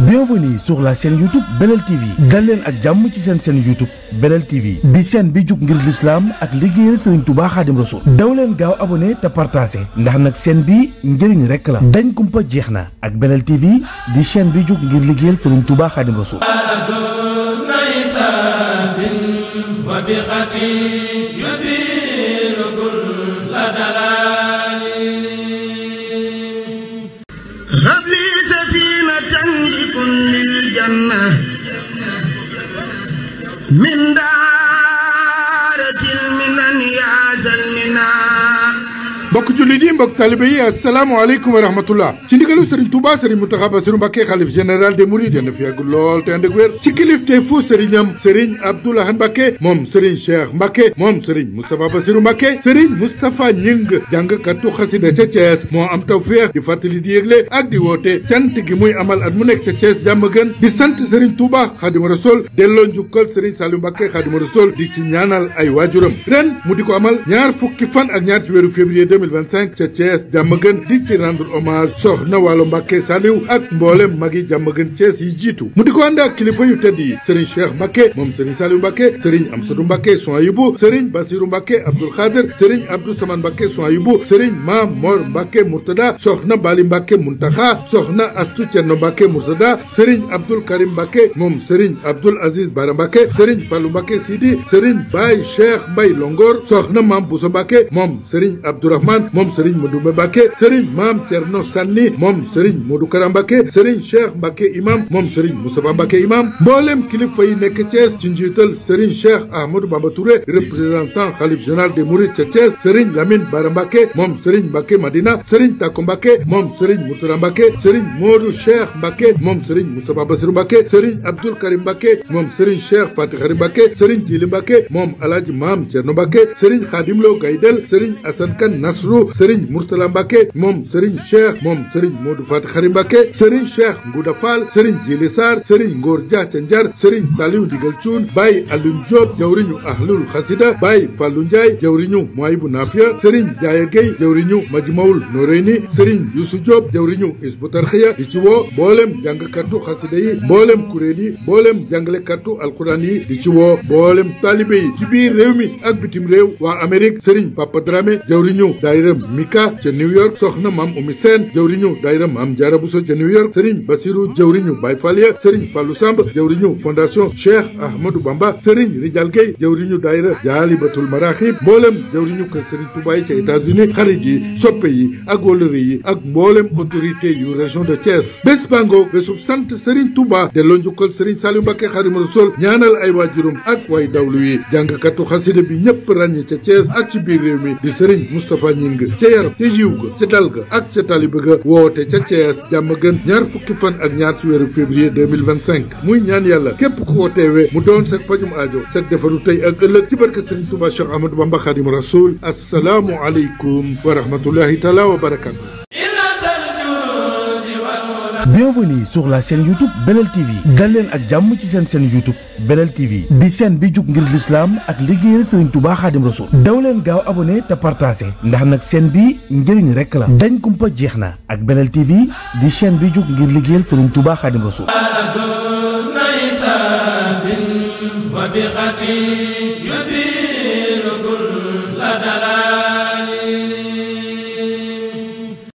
Bienvenue sur la chaîne YouTube Belel TV dal leen ak jàmm ci seen chaîne YouTube Belel TV di chaîne bi jug ngir l'islam ak liggéeyal Serigne Touba Khadim Rassoul daw leen gaaw abonné te partagé ndax nag chaîne bi njëriñ rek la dañ kumpa jeex na ak Belel TV di chaîne bi jug ngir liggéeyal Serigne Touba Khadim Rassoul للجنة من دارة المنن يا زلمنا mbokk jullit yi mbokk talibe yi asalaamaaleykum wa rahmatullah ci ndigalu Serigne Touba Serigne Mountakha Bassirou Mbacké xalif général des Mourides yéen a fi yàgg lool te ànd ak wér ci kilifteefu Serignam Serigne Abdou Lahad Mbacké moom Serigne Cheikh Mbacké moom Serigne Moustapha Bassirou Mbacké Serigne Moustapha Ñing jàngkatu xasida ca Thiès moo am tawfeex di fàttali di yëgle ak di woote cant gi muy amal at mu nekk ca Thiès jàmm gën di sant Serigne Touba Khadimou Rassoul delloo njukkal Serigne Saliou Mbacké Khadimou Rassoul di ci ñaanal ay waajuram ren mu di ko amal ñaar fukki fan ak ñaar ci weeru février 2025 ca Thiès jàmmagën di ci rendre hommage soxna Waalo Mbacké Saliou ak mboolem magi jàmmagën Thiès yi jiitu mu di ko ànd ak kilifa yu tedd yi Serigne Cheikh Mbacké moom Serigne Saliou Mbacké Serigne Amsadou Mbacké Souhaïbou Serigne Bassirou Mbacké Abdoul Khader Serigne Abdou Samane Mbacké Souhaïbou Serigne Mam Mor Mbacké Mourtada soxna Bali Mbacké Muntaha soxna Astou Thierno Mbacké Mourtada Serigne Abdoul Karim Mbacké moom Serigne Abdoul Aziz Bara Mbacké Serigne Fallou Mbacké Sidi Serigne Baye Cheikh Mbaye Longor soxna Mam Bousso Mbacké moom Serigne Abdourahmane moom Serigne Modou Mbacké Serigne Mam Thierno Sanni moom Serigne Modou Kara Mbacké Serigne Cheikh Mbacké imam moom Serigne Moustapha Mbacké imam mboolem kilifa yi nekk Thiès ci njiital Serigne Cheikh Ahmadou Bamba Touré représentant khalife général des Mourides ca Thiès Serigne Lamine Bara Mbacké moom Serigne Mbacké Madina Serigne Tako Mbacké moom Serigne Mourtada Mbacké Serigne Modou Cheikh Mbacké moom Serigne Moustapha Bassirou Mbacké Serigne Abdoul Karim Mbacké moom Serigne Cheikh Fatih Khary Mbacké Serigne Djili Mbacké moom Alhaji Mam Thierno Mbacké Serigne Khadim Lo Gaydel Serigne Assane Kane Nasrou Serigne Mourtala Mbacké moom Serigne Cheikh moom Serigne Modou Fatih Khary Mbacké Serigne Cheikh Ngouda Fall Serigne Djili Sarr Serigne Ngor Dia ca Njar Serigne Saliou Ndigal Thioune Baye Alioune Diop jawriñu Ahlul Khassida Baye Fallou Ndiaye jawriñu Mouaïbou Nafia Serigne Diaye Gueye jawriñu Majmaoul Noreyni Serigne Youssou Diop jawriñu Hizbut Tarqiyyah di ci woo mboolem jàngkatu xasida yi mboolem kuréel yi mboolem jàngalekatu alquran yi di ci woo mboolem talibé yi ci biir réew mi ak bitim réew waa Amérique Serigne Papa Dramé jawriñu daayira Mika ca New York soxna Mam Oumy Sène jawriñu daayira Mam Diarra Bousso ca New York Serigne Bassirou jawriñu Baye Fall ya Serigne Fallou Samb jawriñu fondation Cheikh Ahmadou Bamba Serigne Rijal Gueye jawriñu daayira Jaalibatul Maraxib mboolem jawriñu kër Serigne Touba yi ca États-Unis xarit yi soppe yi ak wóllëre yi ak mboolem autorité yu région de Thiès bés bango bésub sant Serigne Touba delloo njukkal Serigne Saliou Mbacké Khadimou Rassoul ñaanal ay waajurum ak way dawlu yi jàngkatu xasida bi ñëpp ràññe ca Thiès ak ci biir réew mi di Serigne Moustapha Ñing ca yaram ca yiw ga ca dal ga ak ca taliba ga woote ca Thiès jàmm gën ñaar fukki fan ak ñaar ci weeru février 2025 muy ñaan yàlla képp ku ko teewee mu doon seen pajum aajo seen defaru tey ak ëllëg ci barke Serigne Touba Cheikh Ahmadou Bamba Khadimou Rassoul assalaamu aleykum wa rahmatullahi taala wa barakatuh. Bienvenue sur la chaîne YouTube Belel TV dal leen ak jàmm ci seen chaîne YouTube Belel TV di chaîne bi jug ngir l'islam ak liggéeyal Serigne Touba Khadim Rassoul daw leen gaaw abonné te partagé ndax nag chaîne bi njëriñ rek la dañ kumpa jeex na ak Belel TV di chaîne bi jug ngir liggéeyal Serigne Touba Khadim Rassoul